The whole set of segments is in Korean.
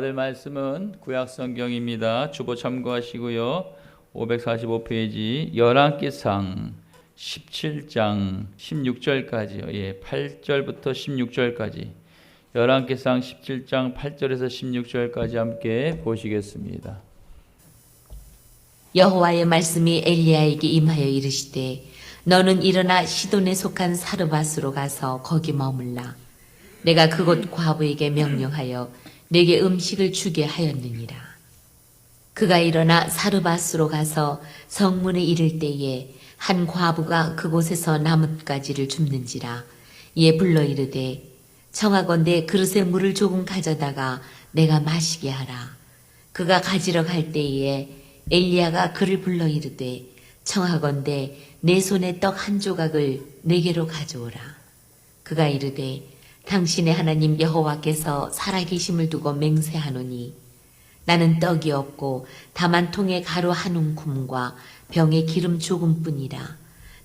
받을 말씀은 구약성경입니다. 주보 참고하시고요. 545페이지 열왕기상 17장 16절까지요. 예, 8절부터 16절까지 열왕기상 17장 8절에서 16절까지 함께 보시겠습니다. 여호와의 말씀이 엘리야에게 임하여 이르시되 너는 일어나 시돈에 속한 사르밧으로 가서 거기 머물라. 내가 그곳 과부에게 명령하여 내게 음식을 주게 하였느니라. 그가 일어나 사르밧으로 가서 성문에 이를 때에 한 과부가 그곳에서 나뭇가지를 줍는지라. 이에 불러 이르되 청하건대 그릇에 물을 조금 가져다가 내가 마시게 하라. 그가 가지러 갈 때에 엘리야가 그를 불러 이르되 청하건대 내 손에 떡 한 조각을 내게로 가져오라. 그가 이르되 당신의 하나님 여호와께서 살아계심을 두고 맹세하노니 나는 떡이 없고 다만 통에 가루 한 움큼과 병에 기름 조금뿐이라.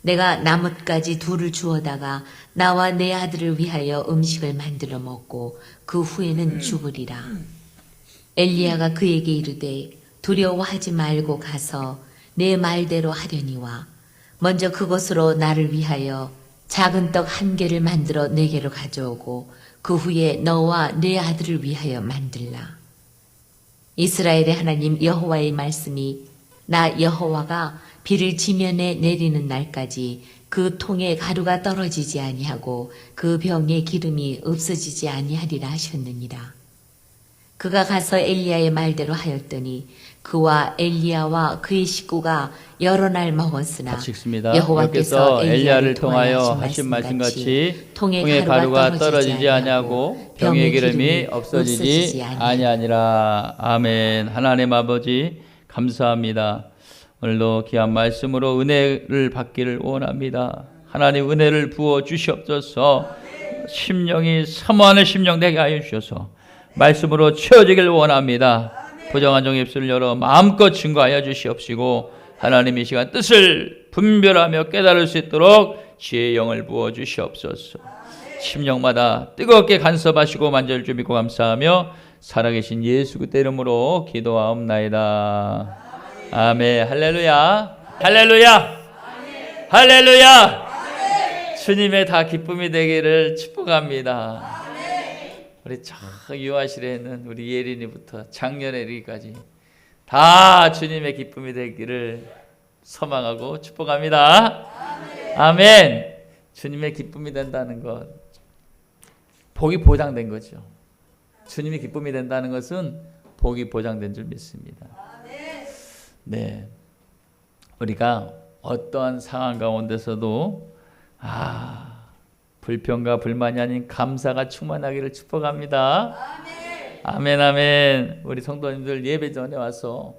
내가 나뭇가지 둘을 주어다가 나와 내 아들을 위하여 음식을 만들어 먹고 그 후에는 죽으리라. 엘리야가 그에게 이르되 두려워하지 말고 가서 내 말대로 하려니와 먼저 그것으로 나를 위하여 작은 떡 한 개를 만들어 내게로 가져오고 그 후에 너와 내 아들을 위하여 만들라. 이스라엘의 하나님 여호와의 말씀이 나 여호와가 비를 지면에 내리는 날까지 그 통에 가루가 떨어지지 아니하고 그 병에 기름이 없어지지 아니하리라 하셨느니라. 그가 가서 엘리야의 말대로 하였더니 그와 엘리야와 그의 식구가 여러 날 먹었으나 같이 읽습니다. 여호와께서 엘리야를 통하여 하신 말씀같이 통에 가루가 떨어지지 아니하고 병의 기름이 없어지지 아니하니라. 아멘. 하나님 아버지 감사합니다. 오늘도 귀한 말씀으로 은혜를 받기를 원합니다. 하나님 은혜를 부어 주시옵소서. 심령이 사모하는 심령 되게 하여 주셔서 말씀으로 채워지길 원합니다. 부정한 종의 입술을 열어 마음껏 증거하여 주시옵시고 하나님 이 시간 뜻을 분별하며 깨달을 수 있도록 지혜의 영을 부어 주시옵소서. 심령마다 뜨겁게 간섭하시고 만질 줄 믿고 감사하며 살아계신 예수 그리스도 이름으로 기도하옵나이다. 아멘. 할렐루야. 할렐루야. 할렐루야. 주님의 다 기쁨이 되기를 축복합니다. 우리 저 유아실에 있는 우리 예린이부터 작년에 이르기까지 다 주님의 기쁨이 되기를 소망하고 축복합니다. 아멘. 주님의 기쁨이 된다는 것, 복이 보장된 거죠. 주님이 기쁨이 된다는 것은 복이 보장된 줄 믿습니다. 네, 우리가 어떠한 상황 가운데서도 불평과 불만이 아닌 감사가 충만하기를 축복합니다. 아멘. 아멘. 우리 성도님들 예배 전에 와서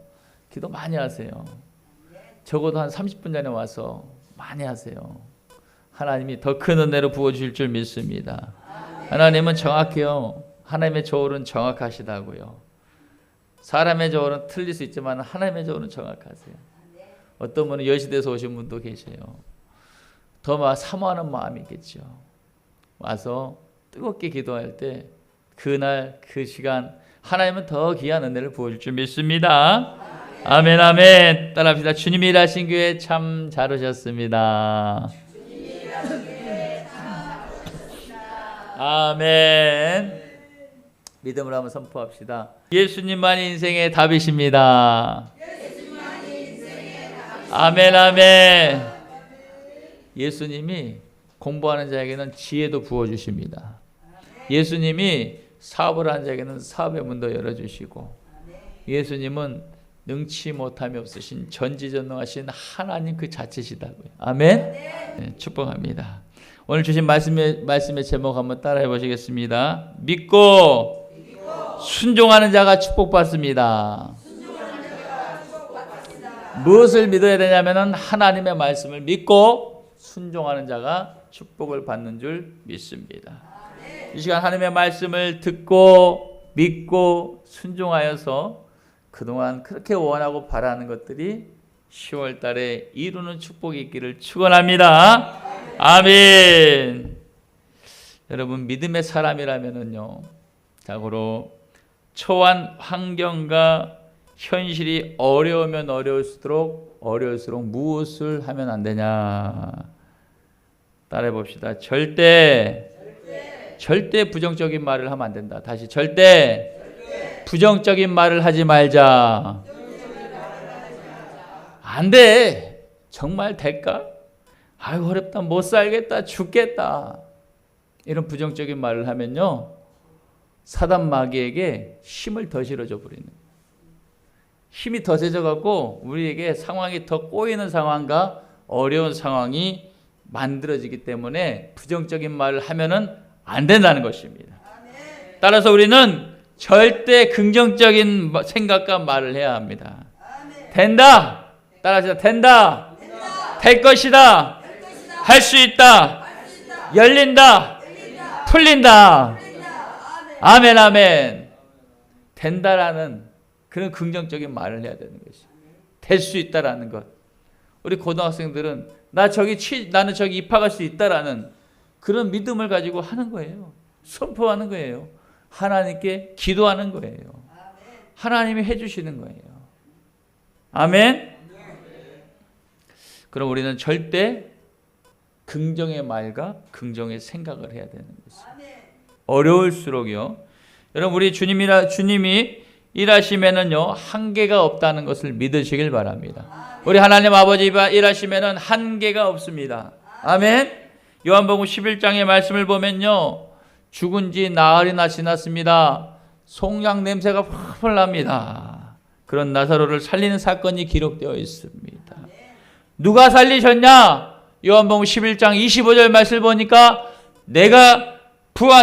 기도 많이 하세요. 적어도 한 30분 전에 와서 많이 하세요. 하나님이 더 큰 은혜로 부어주실 줄 믿습니다. 하나님은 정확해요. 하나님의 저울은 정확하시다고요. 사람의 저울은 틀릴 수 있지만 하나님의 저울은 정확하세요. 어떤 분은 10시 돼서 오신 분도 계세요. 더 사모하는 마음이 있겠죠. 와서 뜨겁게 기도할 때 그날 그 시간 하나님은 더 귀한 은혜를 부어줄 줄 믿습니다. 아멘. 아멘. 따라합시다. 주님이 일하신 교회 참 잘 오셨습니다. 아멘. 믿음으로 한번 선포합시다. 예수님만이 인생의 답이십니다. 아멘. 아멘. 예수님이 공부하는 자에게는 지혜도 부어주십니다. 예수님이 사업을 하는 자에게는 사업의 문도 열어주시고 예수님은 능치 못함이 없으신 전지전능하신 하나님 그 자체시다고요. 아멘. 네, 축복합니다. 오늘 주신 말씀의 제목 한번 따라해 보시겠습니다. 믿고 순종하는 자가 축복받습니다. 무엇을 믿어야 되냐면은 하나님의 말씀을 믿고 순종하는 자가 축복을 받는 줄 믿습니다. 이 시간 하나님의 말씀을 듣고 믿고 순종하여서 그동안 그렇게 원하고 바라는 것들이 10월 달에 이루는 축복이 있기를 축원합니다. 아멘. 여러분 믿음의 사람이라면은요, 자고로 처한 환경과 현실이 어려우면 어려울수록 무엇을 하면 안 되냐? 따라해 봅시다. 절대 부정적인 말을 하면 안 된다. 다시 절대 부정적인 말을 하지 말자. 안 돼. 정말 될까? 아유 어렵다. 못 살겠다. 죽겠다. 이런 부정적인 말을 하면요, 사단 마귀에게 힘을 더 실어줘 버리는 거예요. 힘이 더 세져갖고 우리에게 상황이 더 꼬이는 상황과 어려운 상황이 만들어지기 때문에 부정적인 말을 하면은 안 된다는 것입니다. 따라서 우리는 절대 긍정적인 생각과 말을 해야 합니다. 된다. 따라서 된다. 될 것이다. 할 수 있다. 열린다. 풀린다. 아멘, 아멘. 된다라는 그런 긍정적인 말을 해야 되는 것이. 될 수 있다라는 것. 우리 고등학생들은 나는 저기 입학할 수 있다라는 그런 믿음을 가지고 하는 거예요. 선포하는 거예요. 하나님께 기도하는 거예요. 하나님이 해주시는 거예요. 아멘. 그럼 우리는 절대 긍정의 말과 긍정의 생각을 해야 되는 것입니다. 어려울수록요. 여러분 우리 주님이 일하시면은요 한계가 없다는 것을 믿으시길 바랍니다. 우리 하나님 아버지 일하시면은 한계가 없습니다. 아멘. 요한복음 11장의 말씀을 보면요, 죽은 지 나흘이나 지났습니다. 송양 냄새가 펄펄 납니다. 그런 나사로를 살리는 사건이 기록되어 있습니다. 누가 살리셨냐? 요한복음 11장 25절 말씀을 보니까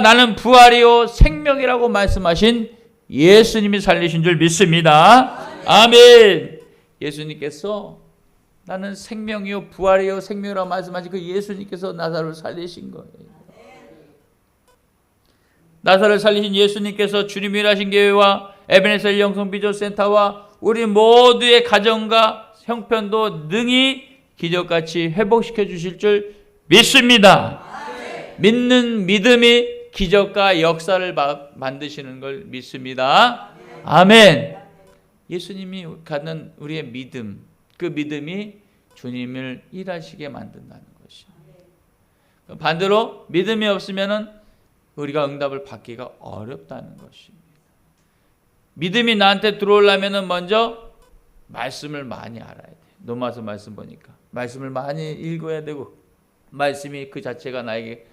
나는 부활이요 생명이라고 말씀하신 예수님이 살리신 줄 믿습니다. 아멘. 예수님께서 나는 생명이요 부활이요 생명이라고 말씀하신 그 예수님께서 나사로를 살리신 거예요. 나사로를 살리신 예수님께서 주님이 일하신 교회와 에베네셀 영성비전센터와 우리 모두의 가정과 형편도 능히 기적같이 회복시켜 주실 줄 믿습니다. 믿는 믿음이 기적과 역사를 만드시는 걸 믿습니다. 아멘. 예수님이 갖는 우리의 믿음, 그 믿음이 주님을 일하시게 만든다는 것입니다. 반대로 믿음이 없으면 우리가 응답을 받기가 어렵다는 것입니다. 믿음이 나한테 들어오려면 먼저 말씀을 많이 알아야 돼. 로마서 말씀 보니까 말씀을 많이 읽어야 되고, 말씀이 그 자체가 나에게,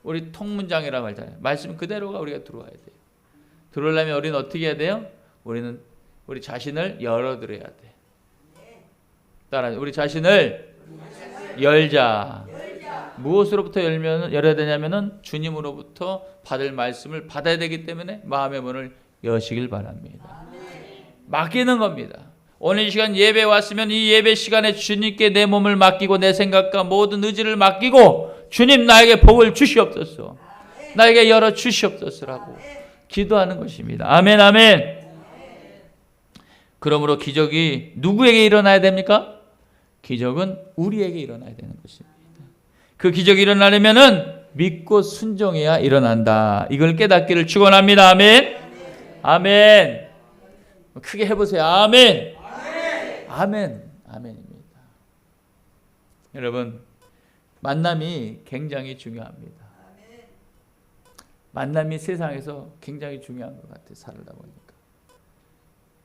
우리 통문장이라고 하잖아요. 말씀 그대로가 우리가 들어와야 돼요. 들어오려면 우리는 어떻게 해야 돼요? 우리는 우리 자신을 열어드려야 돼. 따라 우리 자신을 열자. 무엇으로부터 열어야 되냐면은 주님으로부터 받을 말씀을 받아야 되기 때문에 마음의 문을 여시길 바랍니다. 맡기는 겁니다. 오늘 이 시간 예배 왔으면 이 예배 시간에 주님께 내 몸을 맡기고 내 생각과 모든 의지를 맡기고, 주님 나에게 복을 주시옵소서, 나에게 열어 주시옵소서라고 기도하는 것입니다. 아멘, 아멘. 그러므로 기적이 누구에게 일어나야 됩니까? 기적은 우리에게 일어나야 되는 것입니다. 그 기적이 일어나려면은 믿고 순종해야 일어난다. 이걸 깨닫기를 축원합니다. 아멘. 아멘. 크게 해보세요. 아멘. 아멘. 아멘입니다. 여러분, 만남이 굉장히 중요합니다. 만남이 세상에서 굉장히 중요한 것 같아요. 살다 보니까.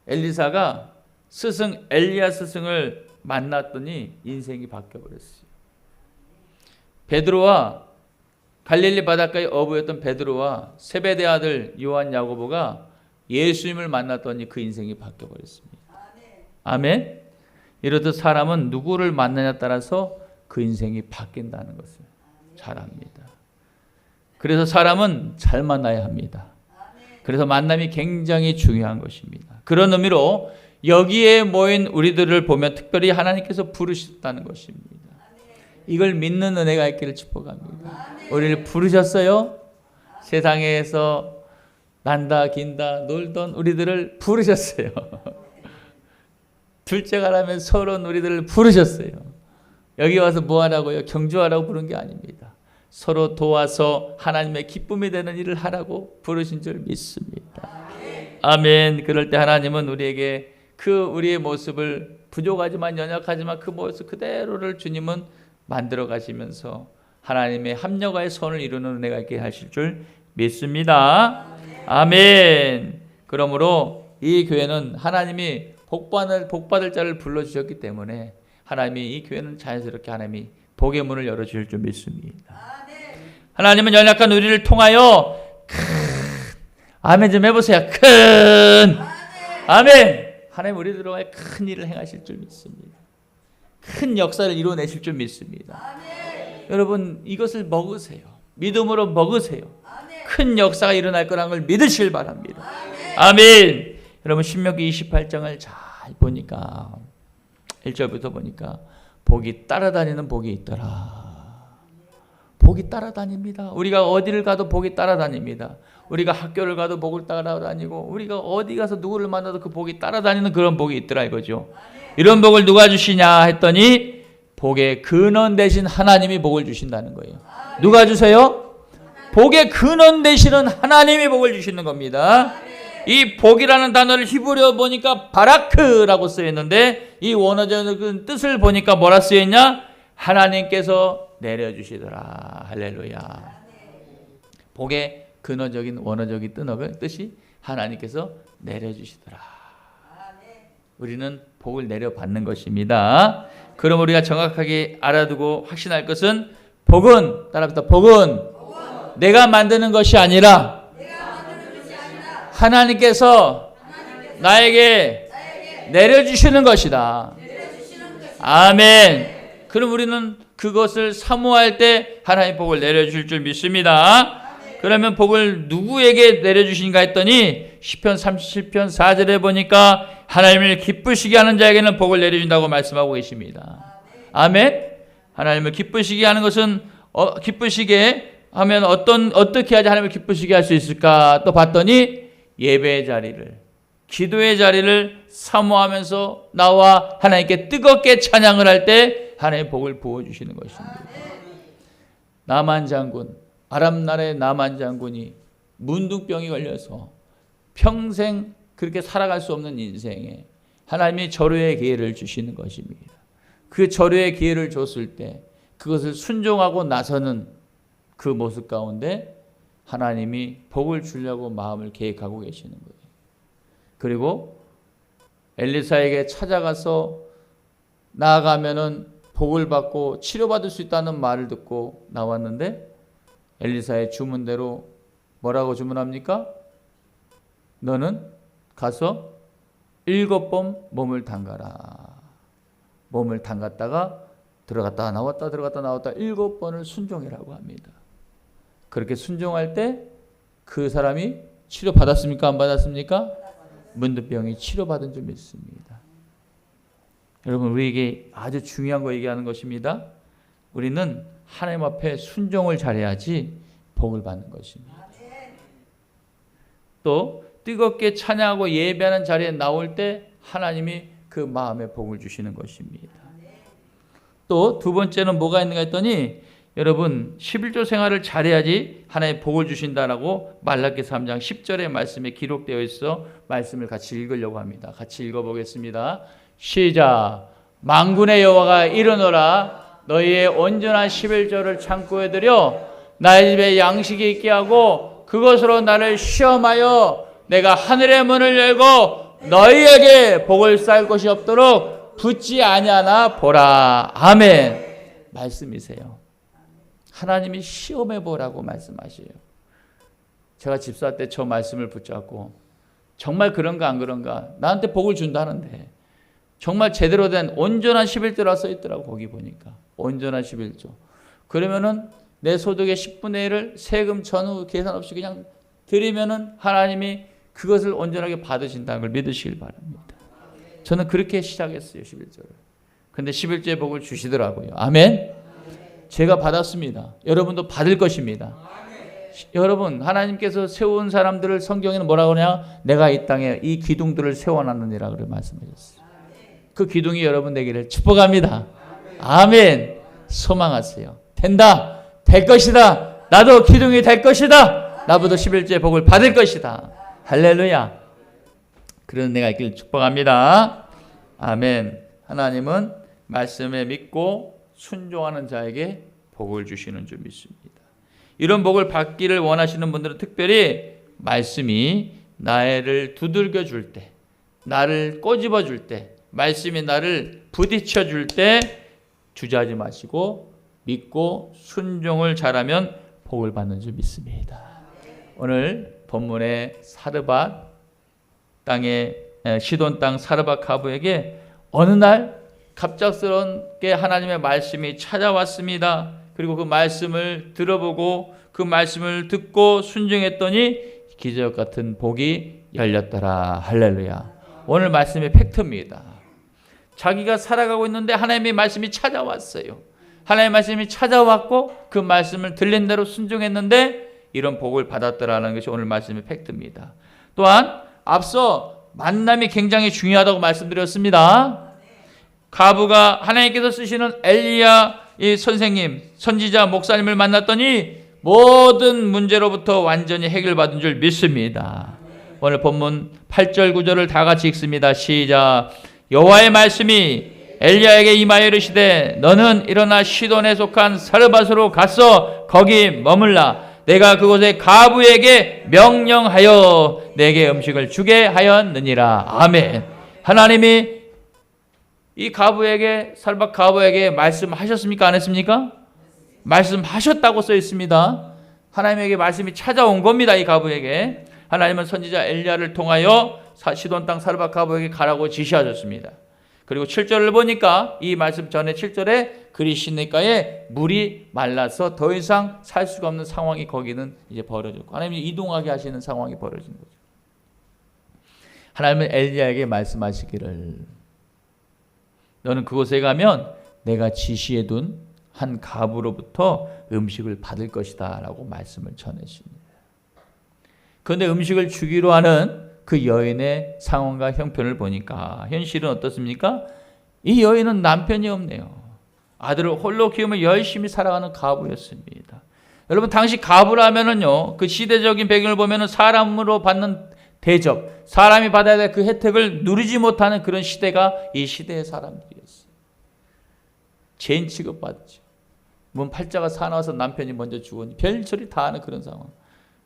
엘리사가 스승 엘리야 스승을 만났더니 인생이 바뀌어버렸어요. 베드로와 갈릴리 바닷가의 어부였던 베드로와 세베대 아들 요한 야고보가 예수님을 만났더니 그 인생이 바뀌어버렸습니다. 아멘. 이렇듯 사람은 누구를 만나냐에 따라서 그 인생이 바뀐다는 것을 잘 압니다. 그래서 사람은 잘 만나야 합니다. 그래서 만남이 굉장히 중요한 것입니다. 그런 의미로 여기에 모인 우리들을 보면 특별히 하나님께서 부르셨다는 것입니다. 이걸 믿는 은혜가 있기를 축복합니다. 우리를 부르셨어요. 세상에서 난다 긴다 놀던 우리들을 부르셨어요. 둘째가라면 서러운 우리들을 부르셨어요. 여기 와서 뭐 하라고요? 경주하라고 부른 게 아닙니다. 서로 도와서 하나님의 기쁨이 되는 일을 하라고 부르신 줄 믿습니다. 아멘. 그럴 때 하나님은 우리에게 우리의 모습을 부족하지만 연약하지만 그 모습 그대로를 주님은 만들어 가시면서 하나님의 합력의 선을 이루는 은혜가 있게 하실 줄 믿습니다. 아멘. 그러므로 이 교회는 하나님이 복받을 자를 불러주셨기 때문에 하나님이 이 교회는 자연스럽게 하나님이 복의 문을 열어주실 줄 믿습니다. 하나님은 연약한 우리를 통하여 아멘 좀 해보세요. 아멘. 하나님 우리들과의 큰 일을 행하실 줄 믿습니다. 큰 역사를 이루어내실 줄 믿습니다. 여러분 이것을 먹으세요. 믿음으로 먹으세요. 큰 역사가 일어날 거라는 걸 믿으시길 바랍니다. 아멘. 여러분 신명기 28장을 잘 보니까 1절부터 보니까 복이 따라다니는 복이 있더라. 복이 따라다닙니다. 우리가 어디를 가도 복이 따라다닙니다. 우리가 학교를 가도 복을 따라다니고 우리가 어디 가서 누구를 만나도 그 복이 따라다니는 그런 복이 있더라 이거죠. 이런 복을 누가 주시냐 했더니 복의 근원 되신 하나님이 복을 주신다는 거예요. 누가 주세요? 복의 근원 되시는 하나님이 복을 주시는 겁니다. 이 복이라는 단어를 히브리어 보니까 바라크라고 쓰였는데 이 원어적인 뜻을 보니까 뭐라 쓰였냐? 하나님께서 내려주시더라. 할렐루야. 복의 근원적인 원어적인 뜻이 하나님께서 내려주시더라. 우리는 복을 내려받는 것입니다. 그럼 우리가 정확하게 알아두고 확신할 것은 복은 따라합시다. 복은 내가 만드는 것이 아니라 하나님께서 나에게 내려주시는 것이다. 아멘. 그럼 우리는 그것을 사모할 때 하나님 복을 내려주실 줄 믿습니다. 그러면 복을 누구에게 내려주신가 했더니 시편 37편 4절에 보니까 하나님을 기쁘시게 하는 자에게는 복을 내려준다고 말씀하고 계십니다. 아멘. 하나님을 기쁘시게 하는 것은 기쁘시게 하면 어떻게 하지 하나님을 기쁘시게 할 수 있을까 또 봤더니 예배의 자리를 기도의 자리를 사모하면서 나와 하나님께 뜨겁게 찬양을 할 때 하나님의 복을 부어주시는 것입니다. 나만 장군, 아람 나라의 나만 장군이 문둥병이 걸려서 평생 그렇게 살아갈 수 없는 인생에 하나님이 절호의 기회를 주시는 것입니다. 그 절호의 기회를 줬을 때 그것을 순종하고 나서는 그 모습 가운데 하나님이 복을 주려고 마음을 계획하고 계시는 거예요. 그리고 엘리사에게 찾아가서 나아가면은 복을 받고 치료받을 수 있다는 말을 듣고 나왔는데 엘리사의 주문대로 뭐라고 주문합니까? 너는 가서 7번 몸을 담가라. 몸을 담갔다가 들어갔다가 나왔다 들어갔다 나왔다 7번을 순종이라고 합니다. 그렇게 순종할 때 그 사람이 치료받았습니까? 안 받았습니까? 문둥병이 치료받은 줄 믿습니다. 여러분 우리에게 아주 중요한 거 얘기하는 것입니다. 우리는 하나님 앞에 순종을 잘해야지 복을 받는 것입니다. 또 뜨겁게 찬양하고 예배하는 자리에 나올 때 하나님이 그 마음에 복을 주시는 것입니다. 또 두 번째는 뭐가 있는가 했더니 여러분 11조 생활을 잘해야지 하나님의 복을 주신다라고 말라기서 3장 10절의 말씀에 기록되어 있어 말씀을 같이 읽으려고 합니다. 같이 읽어보겠습니다. 시작. 만군의 여호와가 이르노라 너희의 온전한 11조를 창고에 들여 나의 집에 양식이 있게 하고 그것으로 나를 시험하여 내가 하늘의 문을 열고 너희에게 복을 쌓을 것이 없도록 붙지 아니하나 보라. 아멘. 말씀이세요. 하나님이 시험해 보라고 말씀하셔요. 제가 집사 때 저 말씀을 붙잡고 정말 그런가 안 그런가 나한테 복을 준다는데 정말 제대로 된 온전한 11조라 써 있더라고. 거기 보니까 온전한 11조. 그러면은 내 소득의 10분의 1을 세금 전후 계산 없이 그냥 드리면은 하나님이 그것을 온전하게 받으신다는 걸 믿으시길 바랍니다. 저는 그렇게 시작했어요. 11조를. 근데 11조의 복을 주시더라고요. 아멘. 제가 받았습니다. 여러분도 받을 것입니다. 여러분 하나님께서 세운 사람들을 성경에는 뭐라고 하냐? 내가 이 땅에 이 기둥들을 세워놨느니라 그렇게 말씀하셨어요. 그 기둥이 여러분 되기를 축복합니다. 아멘. 소망하세요. 된다. 될 것이다. 나도 기둥이 될 것이다. 나보다 11조의 복을 받을 것이다. 할렐루야. 그런 은혜가 있기를 축복합니다. 아멘. 하나님은 말씀에 믿고 순종하는 자에게 복을 주시는 줄 믿습니다. 이런 복을 받기를 원하시는 분들은 특별히 말씀이 나를 두들겨 줄 때, 나를 꼬집어 줄 때, 말씀이 나를 부딪혀 줄 때 주저하지 마시고 믿고 순종을 잘하면 복을 받는 줄 믿습니다. 오늘 본문의 사르밧 땅의 시돈 땅 사르밧 가부에게 어느 날 갑작스럽게 하나님의 말씀이 찾아왔습니다. 그리고 그 말씀을 들어보고 그 말씀을 듣고 순종했더니 기적 같은 복이 열렸더라. 할렐루야. 오늘 말씀의 팩트입니다. 자기가 살아가고 있는데 하나님의 말씀이 찾아왔어요. 하나님의 말씀이 찾아왔고 그 말씀을 들린 대로 순종했는데 이런 복을 받았더라는 것이 오늘 말씀의 팩트입니다. 또한 앞서 만남이 굉장히 중요하다고 말씀드렸습니다. 가부가 하나님께서 쓰시는 엘리야 이 선생님, 선지자, 목사님을 만났더니 모든 문제로부터 완전히 해결받은 줄 믿습니다. 오늘 본문 8절 9절을 다 같이 읽습니다. 시작. 여호와의 말씀이 엘리야에게 임하여 이르시되 너는 일어나 시돈에 속한 사르밧으로 가서 거기 머물라. 내가 그곳에 가부에게 명령하여 내게 음식을 주게 하였느니라. 아멘. 하나님이 이 가부에게 사르밧 가부에게 말씀하셨습니까? 안 했습니까? 말씀하셨다고 써 있습니다. 하나님에게 말씀이 찾아온 겁니다. 이 가부에게. 하나님은 선지자 엘리야를 통하여 시돈 땅 사르밧 가부에게 가라고 지시하셨습니다. 그리고 7절을 보니까 이 말씀 전에 7절에 그리 시내가에 물이 말라서 더 이상 살 수가 없는 상황이 거기는 이제 벌어졌고 하나님이 이동하게 하시는 상황이 벌어진 거죠. 하나님은 엘리야에게 말씀하시기를 너는 그곳에 가면 내가 지시해둔 한 가부로부터 음식을 받을 것이다 라고 말씀을 전해줍니다. 그런데 음식을 주기로 하는 그 여인의 상황과 형편을 보니까 현실은 어떻습니까? 이 여인은 남편이 없네요. 아들을 홀로 키우며 열심히 살아가는 가부였습니다. 여러분 당시 가부라면은요 그 시대적인 배경을 보면은 사람으로 받는 대접, 사람이 받아야 될 그 혜택을 누리지 못하는 그런 시대가 이 시대의 사람들이었어요. 죄인 취급받죠. 문 팔자가 사나워서 남편이 먼저 죽으니 별소리 다 하는 그런 상황.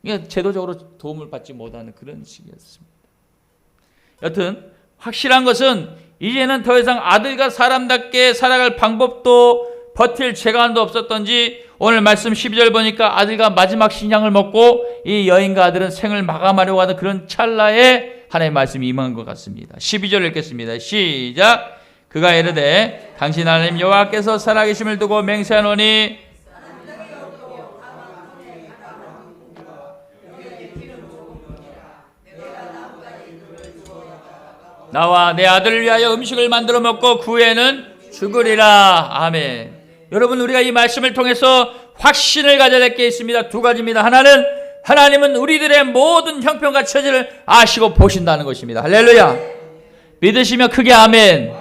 그러니까 제도적으로 도움을 받지 못하는 그런 시기였습니다. 여튼 확실한 것은 이제는 더 이상 아들과 사람답게 살아갈 방법도 버틸 재간도 없었던지 오늘 말씀 12절 보니까 아들과 마지막 신양을 먹고 이 여인과 아들은 생을 마감하려고 하는 그런 찰나에 하나님의 말씀이 임한 것 같습니다. 12절 읽겠습니다. 시작. 그가 이르되 당신 하나님 여호와께서 살아계심을 두고 맹세하노니 나와 내 아들을 위하여 음식을 만들어 먹고 그 후에는 죽으리라. 아멘. 여러분 우리가 이 말씀을 통해서 확신을 가져야 될 게 있습니다. 두 가지입니다. 하나는 하나님은 우리들의 모든 형편과 처지를 아시고 보신다는 것입니다. 할렐루야. 믿으시며 크게 아멘.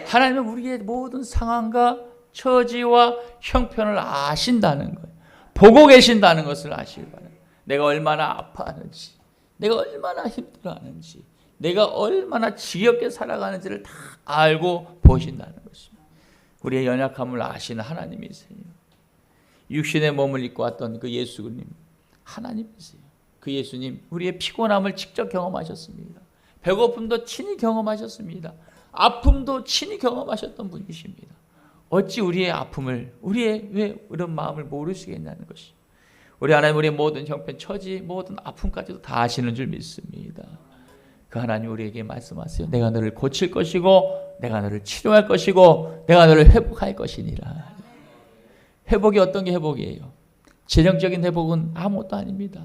하나님은 우리의 모든 상황과 처지와 형편을 아신다는 거예요. 보고 계신다는 것을 아시길 바랍니다. 내가 얼마나 아파하는지, 내가 얼마나 힘들어하는지, 내가 얼마나 지겹게 살아가는지를 다 알고 보신다는 것입니다. 우리의 연약함을 아시는 하나님이세요. 육신의 몸을 입고 왔던 그 예수님 하나님이세요. 그 예수님 우리의 피곤함을 직접 경험하셨습니다. 배고픔도 친히 경험하셨습니다. 아픔도 친히 경험하셨던 분이십니다. 어찌 우리의 아픔을 우리의 왜 이런 마음을 모르시겠냐는 것이 우리 하나님 우리의 모든 형편 처지 모든 아픔까지도 다 아시는 줄 믿습니다. 그 하나님 우리에게 말씀하세요. 내가 너를 고칠 것이고 내가 너를 치료할 것이고 내가 너를 회복할 것이니라. 회복이 어떤 게 회복이에요? 재정적인 회복은 아무것도 아닙니다.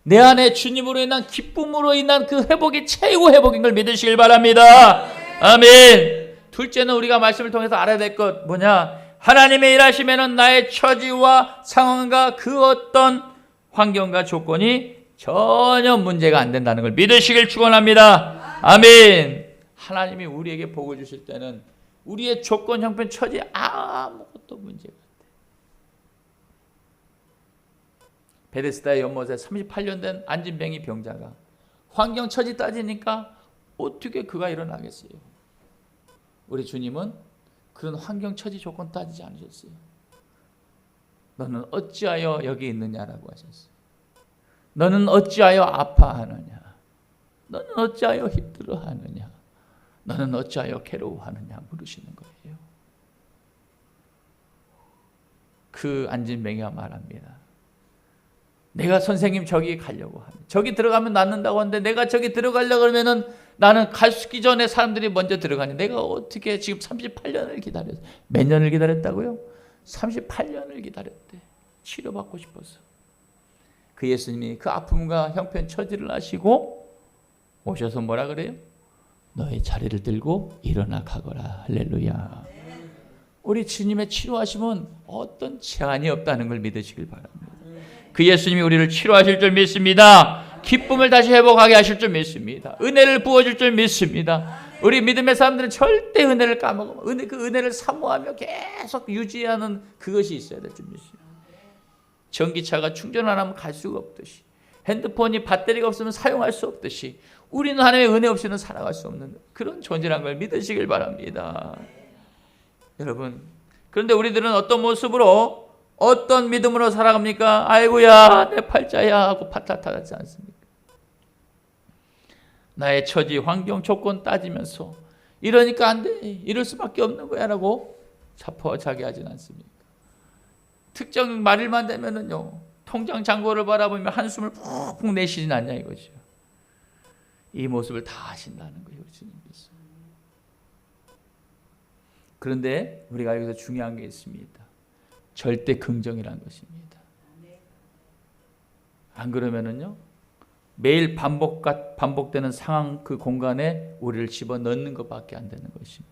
내 안에 주님으로 인한 기쁨으로 인한 그 회복이 최고 회복인 걸 믿으시길 바랍니다. 아멘. 둘째는 우리가 말씀을 통해서 알아야 될 것 뭐냐? 하나님의 일하시면은 나의 처지와 상황과 그 어떤 환경과 조건이 전혀 문제가 안 된다는 걸 믿으시길 축원합니다. 아멘. 하나님이 우리에게 복을 주실 때는 우리의 조건, 형편, 처지 아무것도 문제가 안 돼. 베데스다의 연못에 38년 된 안진뱅이 병자가 환경, 처지 따지니까 어떻게 그가 일어나겠어요? 우리 주님은 그런 환경 처지 조건 따지지 않으셨어요. 너는 어찌하여 여기 있느냐라고 하셨어요. 너는 어찌하여 아파하느냐? 너는 어찌하여 힘들어하느냐? 너는 어찌하여 괴로워하느냐? 물으시는 거예요. 그 안진뱅이가 말합니다. 내가 선생님 저기 가려고 하네. 저기 들어가면 낫는다고 하는데 내가 저기 들어가려고 그러면은 나는 갈 수 있기 전에 사람들이 먼저 들어가니 내가 어떻게 지금 38년을 기다렸어. 몇 년을 기다렸다고요? 38년을 기다렸대. 치료받고 싶어서. 그 예수님이 그 아픔과 형편 처지를 아시고 오셔서 뭐라 그래요? 너의 자리를 들고 일어나 가거라. 할렐루야. 우리 주님의 치료하심은 어떤 제한이 없다는 걸 믿으시길 바랍니다. 그 예수님이 우리를 치료하실 줄 믿습니다. 기쁨을 다시 회복하게 하실 줄 믿습니다. 은혜를 부어줄 줄 믿습니다. 우리 믿음의 사람들은 절대 은혜를 까먹어. 그 은혜를 사모하며 계속 유지하는 그것이 있어야 될 줄 믿습니다. 전기차가 충전 안 하면 갈 수가 없듯이, 핸드폰이 배터리가 없으면 사용할 수 없듯이, 우리는 하나님의 은혜 없이는 살아갈 수 없는 그런 존재라는 걸 믿으시길 바랍니다. 여러분, 그런데 우리들은 어떤 모습으로, 어떤 믿음으로 살아갑니까? 아이고야 내 팔자야 하고 파탄타지 않습니까? 나의 처지, 환경, 조건 따지면서 이러니까 안 돼, 이럴 수밖에 없는 거야 라고 자포자기하진 않습니까? 특정 말일만 되면은요, 통장 잔고를 바라보며 한숨을 푹푹 내쉬진 않냐 이거죠. 이 모습을 다 하신다는 거예요, 주님께서. 그런데 우리가 여기서 중요한 게 있습니다. 절대 긍정이라는 것입니다. 안 그러면은요, 매일 반복되는 상황, 그 공간에 우리를 집어넣는 것밖에 안 되는 것입니다.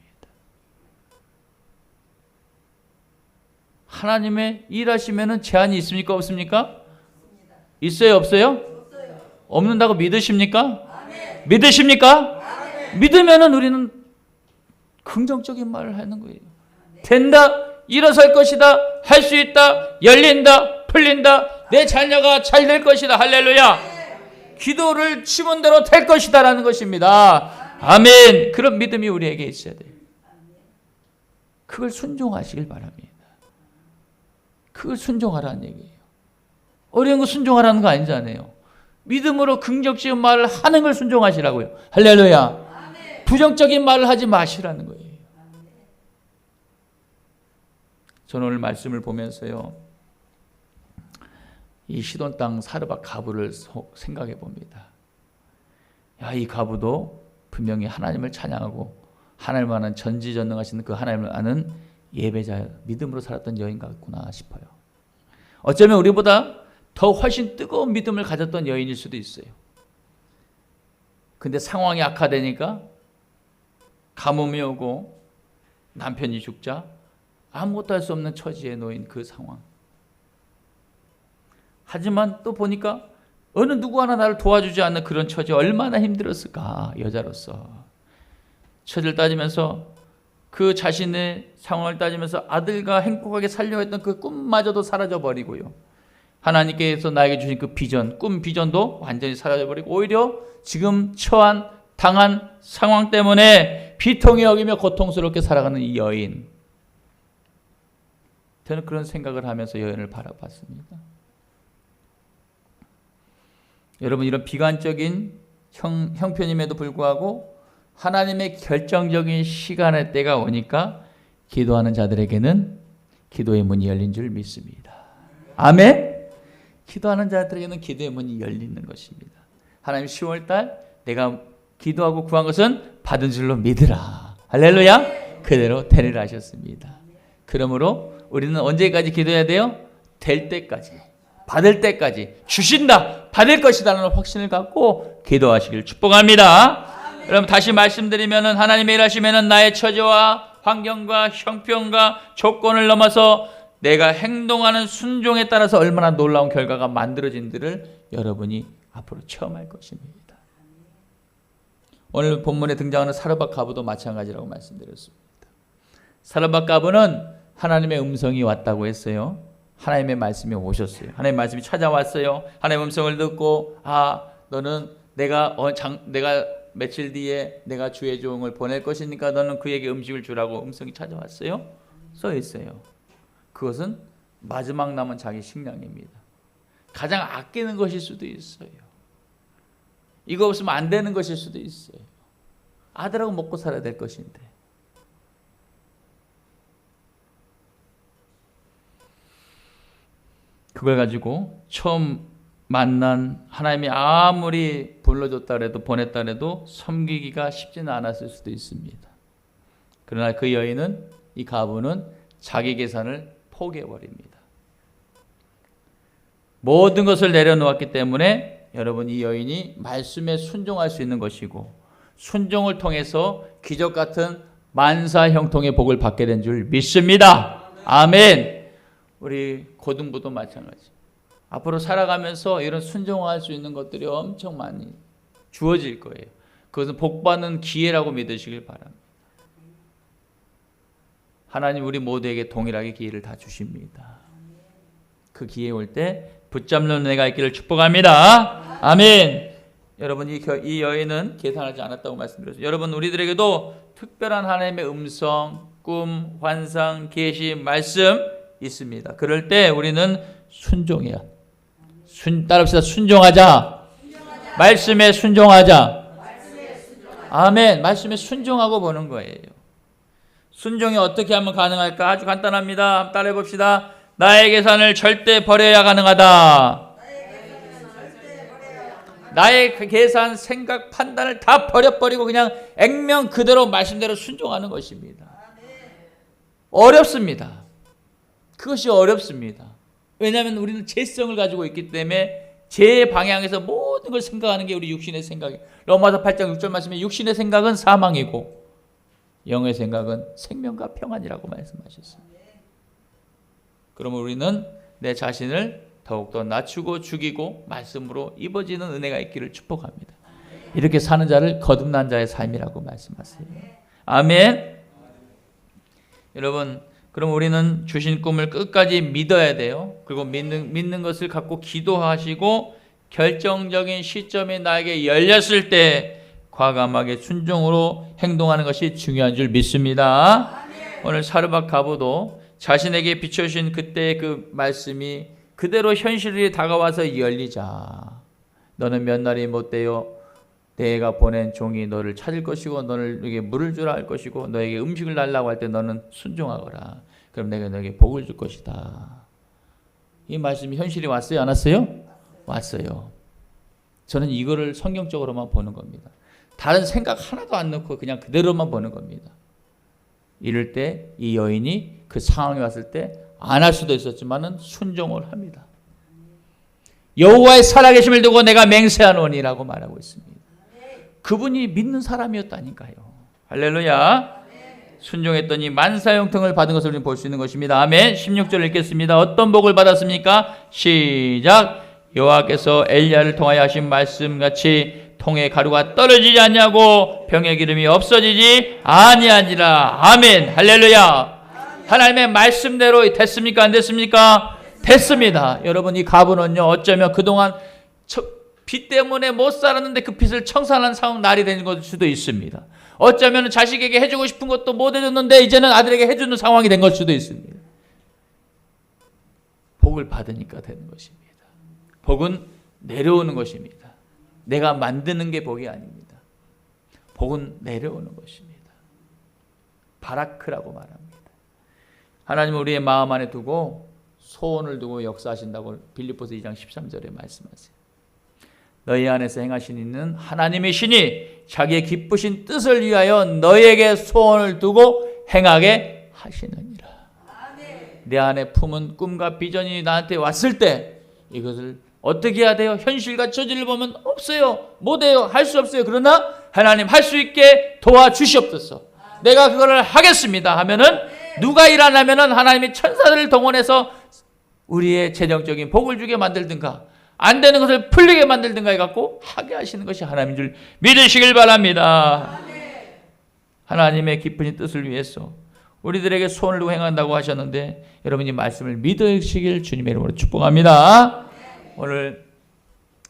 하나님의 일하시면은 제한이 있습니까? 없습니까? 있어요? 없어요? 없는다고 믿으십니까? 믿으십니까? 믿으면은 우리는 긍정적인 말을 하는 거예요. 된다, 일어설 것이다, 할 수 있다, 열린다, 풀린다, 내 자녀가 잘 될 것이다. 할렐루야. 기도를 치문 대로 될 것이다 라는 것입니다. 아멘. 그런 믿음이 우리에게 있어야 돼요. 그걸 순종하시길 바랍니다. 그걸 순종하라는 얘기예요. 어려운 거 순종하라는 거 아니잖아요. 믿음으로 긍정적인 말을 하는 걸 순종하시라고요. 할렐루야. 부정적인 말을 하지 마시라는 거예요. 저는 오늘 말씀을 보면서요, 이 시돈 땅 사르밧 가부를 생각해 봅니다. 야, 이 가부도 분명히 하나님을 찬양하고 하나님을 아는 전지전능하신 그 하나님을 아는 예배자, 믿음으로 살았던 여인 같구나 싶어요. 어쩌면 우리보다 더 훨씬 뜨거운 믿음을 가졌던 여인일 수도 있어요. 근데 상황이 악화되니까 가뭄이 오고 남편이 죽자 아무것도 할 수 없는 처지에 놓인 그 상황. 하지만 또 보니까 어느 누구 하나 나를 도와주지 않는 그런 처지, 얼마나 힘들었을까, 여자로서. 처지를 따지면서 그 자신의 상황을 따지면서 아들과 행복하게 살려고 했던 그 꿈마저도 사라져버리고요. 하나님께서 나에게 주신 그 비전, 꿈 비전도 완전히 사라져버리고 오히려 지금 당한 상황 때문에 비통히 여기며 고통스럽게 살아가는 이 여인. 저는 그런 생각을 하면서 여인을 바라봤습니다. 여러분, 이런 비관적인 형편임에도 불구하고 하나님의 결정적인 시간의 때가 오니까 기도하는 자들에게는 기도의 문이 열린 줄 믿습니다. 아멘. 기도하는 자들에게는 기도의 문이 열리는 것입니다. 하나님 10월달 내가 기도하고 구한 것은 받은 줄로 믿으라. 할렐루야. 그대로 되리라 하셨습니다. 그러므로 우리는 언제까지 기도해야 돼요? 될 때까지, 받을 때까지, 주신다, 받을 것이다 라는 확신을 갖고 기도하시길 축복합니다. 여러분, 다시 말씀드리면 하나님의 일하시면 나의 처지와 환경과 형편과 조건을 넘어서 내가 행동하는 순종에 따라서 얼마나 놀라운 결과가 만들어진지를 여러분이 앞으로 체험할 것입니다. 오늘 본문에 등장하는 사르밧 가부도 마찬가지라고 말씀드렸습니다. 사르밧 가부는 하나님의 음성이 왔다고 했어요. 하나님의 말씀이 오셨어요. 하나님의 말씀이 찾아왔어요. 하나님의 음성을 듣고, 너는 내가 며칠 뒤에 내가 주의 종을 보낼 것이니까 너는 그에게 음식을 주라고 음성이 찾아왔어요? 써 있어요. 그것은 마지막 남은 자기 식량입니다. 가장 아끼는 것일 수도 있어요. 이거 없으면 안 되는 것일 수도 있어요. 아들하고 먹고 살아야 될 것인데. 그걸 가지고 처음 만난 하나님이 아무리 불러줬다 해도 보냈다 해도 섬기기가 쉽지는 않았을 수도 있습니다. 그러나 그 여인은, 이 과부는 자기 계산을 포기해버립니다. 모든 것을 내려놓았기 때문에 여러분, 이 여인이 말씀에 순종할 수 있는 것이고 순종을 통해서 기적 같은 만사 형통의 복을 받게 된 줄 믿습니다. 아멘. 우리 고등부도 마찬가지. 앞으로 살아가면서 이런 순종할 수 있는 것들이 엄청 많이 주어질 거예요. 그것은 복받는 기회라고 믿으시길 바랍니다. 하나님 우리 모두에게 동일하게 기회를 다 주십니다. 그 기회 올 때 붙잡는 은혜가 있기를 축복합니다. 아멘. 여러분, 이 여인은 계산하지 않았다고 말씀드렸어요. 여러분, 우리들에게도 특별한 하나님의 음성, 꿈, 환상, 계시, 말씀 있습니다. 그럴 때 우리는 순종해야. 따라합시다. 순종하자. 말씀에 순종하자. 아멘. 말씀에 순종하고 보는 거예요. 순종이 어떻게 하면 가능할까? 아주 간단합니다. 한번 따라해 봅시다. 나의 계산을 절대 버려야 가능하다. 나의 그 계산, 생각, 판단을 다 버려버리고 그냥 액면 그대로 말씀대로 순종하는 것입니다. 어렵습니다. 그것이 어렵습니다. 왜냐하면 우리는 죄성을 가지고 있기 때문에 제 방향에서 모든 걸 생각하는 게 우리 육신의 생각이에요. 로마서 8장 6절 말씀에 육신의 생각은 사망이고 영의 생각은 생명과 평안이라고 말씀하셨습니다. 그러면 우리는 내 자신을 더욱더 낮추고 죽이고 말씀으로 입어지는 은혜가 있기를 축복합니다. 이렇게 사는 자를 거듭난 자의 삶이라고 말씀하세요. 아멘. 여러분, 그럼 우리는 주신 꿈을 끝까지 믿어야 돼요. 그리고 믿는 것을 갖고 기도하시고 결정적인 시점이 나에게 열렸을 때 과감하게 순종으로 행동하는 것이 중요한 줄 믿습니다. 오늘 사르밧 과부도 자신에게 비춰주신 그때의 그 말씀이 그대로 현실이 다가와서 열리자. 너는 몇 날이 못되어 내가 보낸 종이 너를 찾을 것이고 너에게 물을 주라 할 것이고 너에게 음식을 달라고 할 때 너는 순종하거라. 그럼 내가 너에게 복을 줄 것이다. 이 말씀이 현실이 왔어요? 안 왔어요? 왔어요. 저는 이거를 성경적으로만 보는 겁니다. 다른 생각 하나도 안 넣고 그냥 그대로만 보는 겁니다. 이럴 때 이 여인이 그 상황이 왔을 때 안 할 수도 있었지만은 순종을 합니다. 여호와의 살아계심을 두고 내가 맹세하노니라고 말하고 있습니다. 그분이 믿는 사람이었다니까요. 할렐루야. 순종했더니 만사형통을 받은 것을 우리는 볼 수 있는 것입니다. 아멘. 16절 읽겠습니다. 어떤 복을 받았습니까? 시작. 여호와께서 엘리야를 통하여 하신 말씀같이 통에 가루가 떨어지지 않냐고 병의 기름이 없어지지 아니하니라. 아멘. 할렐루야. 하나님의 말씀대로 됐습니까? 안 됐습니까? 됐습니다. 여러분, 이 과부는요, 어쩌면 그동안 빚 때문에 못 살았는데 그 빚을 청산한 상황 날이 된 걸 수도 있습니다. 어쩌면 자식에게 해주고 싶은 것도 못 해줬는데 이제는 아들에게 해주는 상황이 된 걸 수도 있습니다. 복을 받으니까 되는 것입니다. 복은 내려오는 것입니다. 내가 만드는 게 복이 아닙니다. 복은 내려오는 것입니다. 바라크라고 말합니다. 하나님은 우리의 마음 안에 두고 소원을 두고 역사하신다고 빌립보서 2장 13절에 말씀하세요. 너희 안에서 행하시는 하나님의 신이 자기의 기쁘신 뜻을 위하여 너희에게 소원을 두고 행하게 하시느니라. 아멘. 내 안에 품은 꿈과 비전이 나한테 왔을 때 이것을 어떻게 해야 돼요? 현실과 처지를 보면 없어요. 못해요. 할 수 없어요. 그러나 하나님 할 수 있게 도와주시옵소서. 내가 그거를 하겠습니다 하면은 누가 일하냐면은 하나님이 천사들을 동원해서 우리의 재정적인 복을 주게 만들든가 안 되는 것을 풀리게 만들든가 해갖고 하게 하시는 것이 하나님인 줄 믿으시길 바랍니다. 하나님의 기쁘신 뜻을 위해서 우리들에게 소원을 두고 행한다고 하셨는데 여러분이 말씀을 믿으시길 주님의 이름으로 축복합니다. 오늘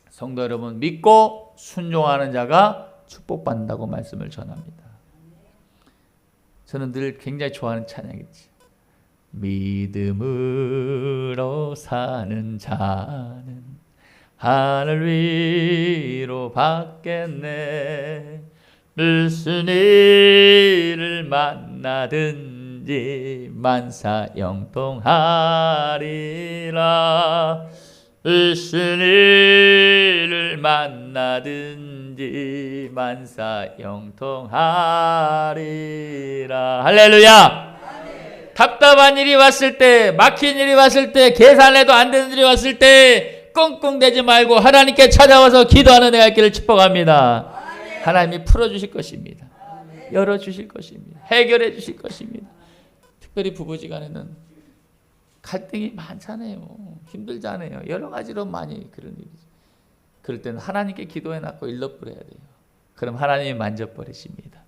성도 여러분, 믿고 순종하는 자가 축복받는다고 말씀을 전합니다. 저는 늘 굉장히 좋아하는 찬양이지. 믿음으로 사는 자는 하늘 위로 받겠네. 무슨 일을 만나든지 만사형통하리라. 무슨 일을 만나든지 만사형통하리라. 할렐루야. 답답한 일이 왔을 때, 막힌 일이 왔을 때, 계산해도 안 되는 일이 왔을 때 끙끙대지 말고 하나님께 찾아와서 기도하는 내가 있기를 축복합니다. 하나님이 풀어주실 것입니다. 열어주실 것입니다. 해결해 주실 것입니다. 특별히 부부지간에는 갈등이 많잖아요. 힘들잖아요. 여러 가지로 많이 그런 일이죠. 그럴 때는 하나님께 기도해 놨고 일러버려야 돼요. 그럼 하나님이 만져버리십니다.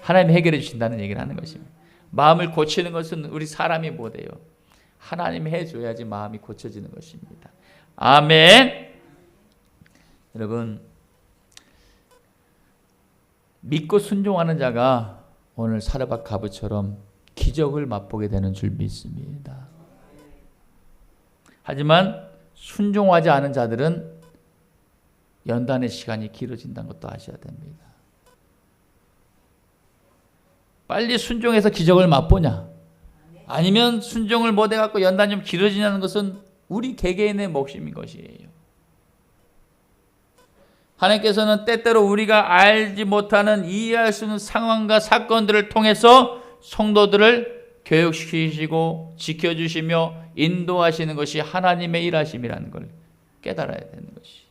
하나님이 해결해 주신다는 얘기를 하는 것입니다. 마음을 고치는 것은 우리 사람이 못해요. 하나님이 해줘야지 마음이 고쳐지는 것입니다. 아멘. 여러분, 믿고 순종하는 자가 오늘 사르밧 가부처럼 기적을 맛보게 되는 줄 믿습니다. 하지만 순종하지 않은 자들은 연단의 시간이 길어진다는 것도 아셔야 됩니다. 빨리 순종해서 기적을 맛보냐, 아니면 순종을 못해갖고 연단이 좀 길어지냐는 것은 우리 개개인의 몫인 것이에요. 하나님께서는 때때로 우리가 알지 못하는, 이해할 수 없는 상황과 사건들을 통해서 성도들을 교육시키시고 지켜주시며 인도하시는 것이 하나님의 일하심이라는 걸 깨달아야 되는 것이.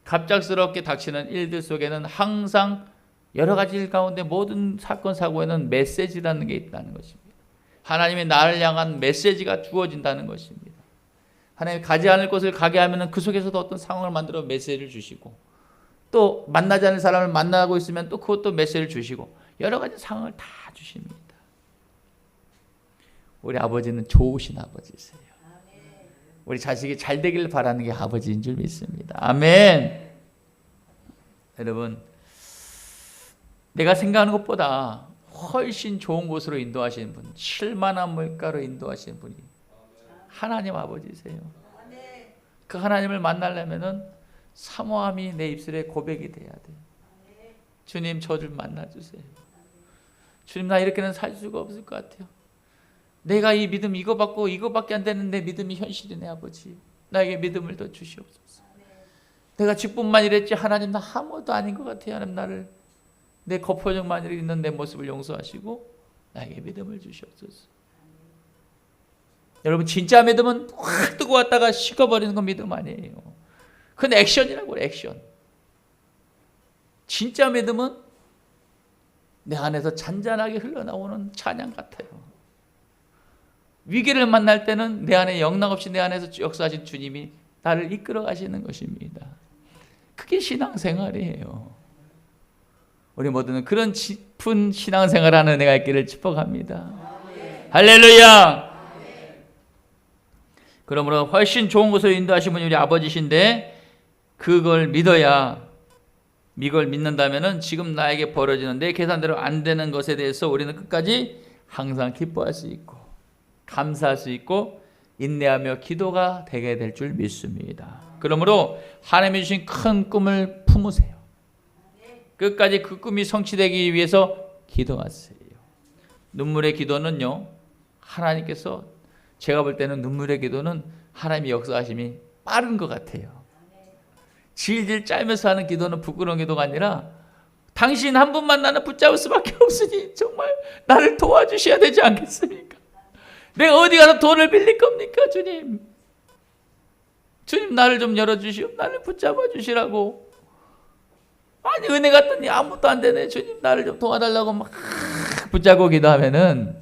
갑작스럽게 닥치는 일들 속에는 항상 여러 가지 일 가운데 모든 사건 사고에는 메시지라는 게 있다는 것입니다. 하나님의 나를 향한 메시지가 주어진다는 것입니다. 하나님이 가지 않을 곳을 가게 하면 그 속에서도 어떤 상황을 만들어 메시지를 주시고, 또 만나지 않을 사람을 만나고 있으면 또 그것도 메시지를 주시고, 여러 가지 상황을 다 주십니다. 우리 아버지는 좋으신 아버지세요. 우리 자식이 잘 되길 바라는 게 아버지인 줄 믿습니다. 아멘. 여러분, 내가 생각하는 것보다 훨씬 좋은 곳으로 인도하시는 분, 쉴만한 물가로 인도하시는 분이 하나님 아버지세요. 그 하나님을 만나려면은 사모함이 내 입술에 고백이 돼야 돼요. 주님, 저 좀 만나주세요. 주님, 나 이렇게는 살 수가 없을 것 같아요. 내가 이 믿음 이거 받고 이거밖에 안 되는데 믿음이 현실이네. 아버지, 나에게 믿음을 더 주시옵소서. 내가 직분만 이랬지 하나님 나 아무것도 아닌 것 같아요. 하나님, 나를 내 거포정만 있는 내 모습을 용서하시고 나에게 믿음을 주시옵소서. 여러분, 진짜 믿음은 확 뜨고 왔다가 식어버리는 건 믿음 아니에요. 그건 액션이라고 해요. 액션. 진짜 믿음은 내 안에서 잔잔하게 흘러나오는 찬양 같아요. 위기를 만날 때는 내 안에 영락없이 내 안에서 역사하신 주님이 나를 이끌어 가시는 것입니다. 그게 신앙생활이에요. 우리 모두는 그런 깊은 신앙생활하는 은혜가 있기를 축복합니다. 할렐루야. 그러므로 훨씬 좋은 곳으로 인도하신 분이 우리 아버지신데, 그걸 믿어야, 이걸 믿는다면 지금 나에게 벌어지는 내 계산대로 안 되는 것에 대해서 우리는 끝까지 항상 기뻐할 수 있고 감사할 수 있고 인내하며 기도가 되게 될 줄 믿습니다. 그러므로 하나님이 주신 큰 꿈을 품으세요. 끝까지 그 꿈이 성취되기 위해서 기도하세요. 눈물의 기도는요, 하나님께서, 제가 볼 때는 눈물의 기도는 하나님의 역사하심이 빠른 것 같아요. 질질 짜면서 하는 기도는 부끄러운 기도가 아니라, 당신 한 분만 나는 붙잡을 수밖에 없으니 정말 나를 도와주셔야 되지 않겠습니까? 내가 어디 가서 돈을 빌릴 겁니까? 주님, 주님 나를 좀 열어주시오. 나를 붙잡아 주시라고. 아니, 은혜 같더니 아무것도 안 되네. 주님 나를 좀 도와달라고 막 붙잡고 기도하면은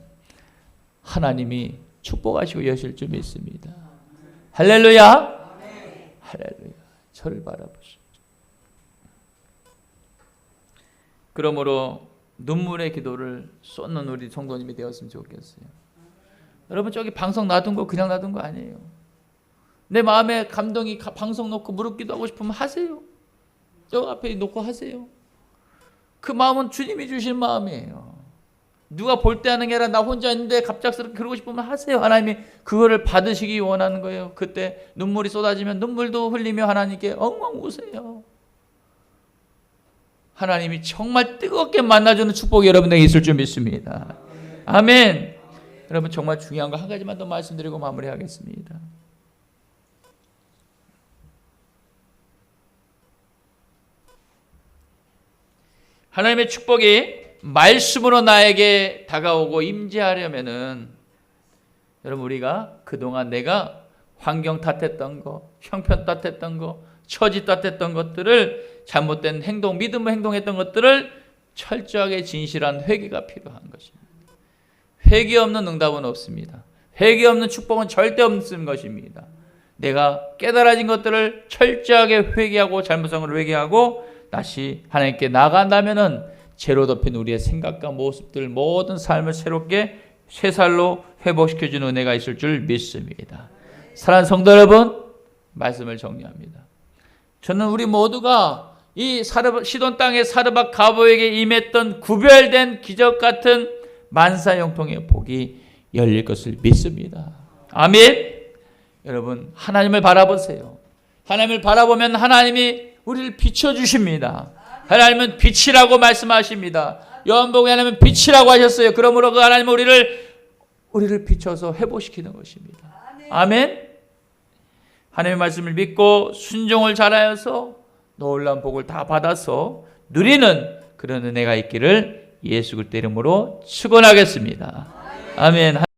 하나님이 축복하시고 여실 줄 믿습니다. 할렐루야. 할렐루야. 저를 바라보시오. 그러므로 눈물의 기도를 쏟는 우리 성도님이 되었으면 좋겠어요. 여러분, 저기 방송 놔둔 거 그냥 놔둔 거 아니에요. 내 마음에 감동이 방송 놓고 무릎 기도하고 싶으면 하세요. 저 앞에 놓고 하세요. 그 마음은 주님이 주신 마음이에요. 누가 볼 때 하는 게 아니라 나 혼자 있는데 갑작스럽게 그러고 싶으면 하세요. 하나님이 그거를 받으시기 원하는 거예요. 그때 눈물이 쏟아지면 눈물도 흘리며 하나님께 엉엉 우세요. 하나님이 정말 뜨겁게 만나주는 축복이 여러분에게 있을 줄 믿습니다. 아멘. 여러분 정말 중요한 거 한 가지만 더 말씀드리고 마무리하겠습니다. 하나님의 축복이 말씀으로 나에게 다가오고 임재하려면은 여러분 우리가 그동안 내가 환경 탓했던 거, 형편 탓했던 거, 처지 탓했던 것들을 잘못된 행동, 믿음으로 행동했던 것들을 철저하게 진실한 회개가 필요한 것입니다. 회개 없는 응답은 없습니다. 회개 없는 축복은 절대 없는 것입니다. 내가 깨달아진 것들을 철저하게 회개하고 잘못한 것을 회개하고 다시 하나님께 나간다면은 죄로 덮인 우리의 생각과 모습들 모든 삶을 새롭게 쇠살로 회복시켜주는 은혜가 있을 줄 믿습니다. 사랑하는 성도 여러분, 말씀을 정리합니다. 저는 우리 모두가 이 시돈 땅의 사르밧 가보에게 임했던 구별된 기적 같은 만사형통의 복이 열릴 것을 믿습니다. 아멘. 여러분 하나님을 바라보세요. 하나님을 바라보면 하나님이 우리를 비춰주십니다. 하나님은 빛이라고 말씀하십니다. 요한복음에 하나님은 빛이라고 하셨어요. 그러므로 그 하나님은 우리를 비춰서 회복시키는 것입니다. 아멘. 하나님의 말씀을 믿고 순종을 잘하여서 놀라운 복을 다 받아서 누리는 그런 은혜가 있기를 예수 그리스도 이름으로 축원하겠습니다. 아멘.